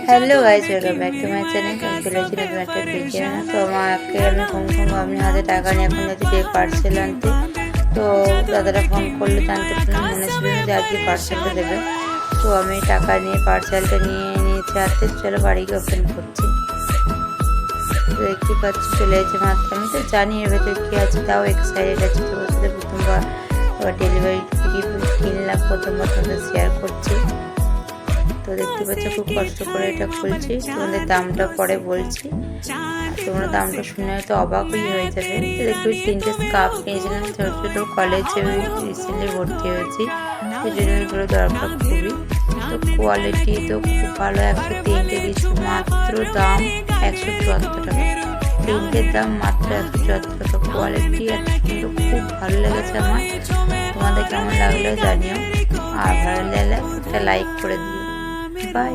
Hello guys, welcome back to my channel. আমি চলে এসেছি নতুন একটা ভিডিও। তো আমাকে আমি হাতে টাকা নিয়ে এখন যাচ্ছি যে পার্সেল আনতে। তো দাদারা ফোন করলে জানতে পারলাম, মনে ছিল না যে আজকে পার্সেলটা দেবে। তো আমি টাকা নিয়ে পার্সেলটা নিয়ে নিয়েছি হাতে। চলো বাড়ি গিয়ে ওপেন করছি। দেখতে পাচ্ছি চলে এসেছে মাত্র। আমি তো জানি এর ভেতরে কী আছে, তাও এক্সাইটেড আছে। তোমার সাথে প্রথমবার ডেলিভারি কিনলাম, প্রথমবার তোমাদের শেয়ার করছি। তো দেখতে পাচ্ছ খুব কষ্ট করে এটা খুলছি। তোমাদের দামটা পরে বলছি, তোমরা দামটা শুনে হয়তো অবাকই হয়ে যাবে। তো দেখতে পাচ্ছি 3টে স্কার্ফ কিনেছিলাম। ছোটো ছোটো কলেজে রিসেন্টলি ভর্তি হয়েছি, সেই জন্য এগুলো দরকার খুবই। তো কোয়ালিটি তো খুব ভালো। 103টে দিচ্ছি, মাত্র দাম 174 টাকা। 3টের দাম মাত্র 174 টাকা। কোয়ালিটি এত সুন্দর, খুব ভালো লেগেছে আমার। তোমাদের কেমন লাগলো জানিও, আর ভালো লাগলে একটা লাইক করে দিও। বাই।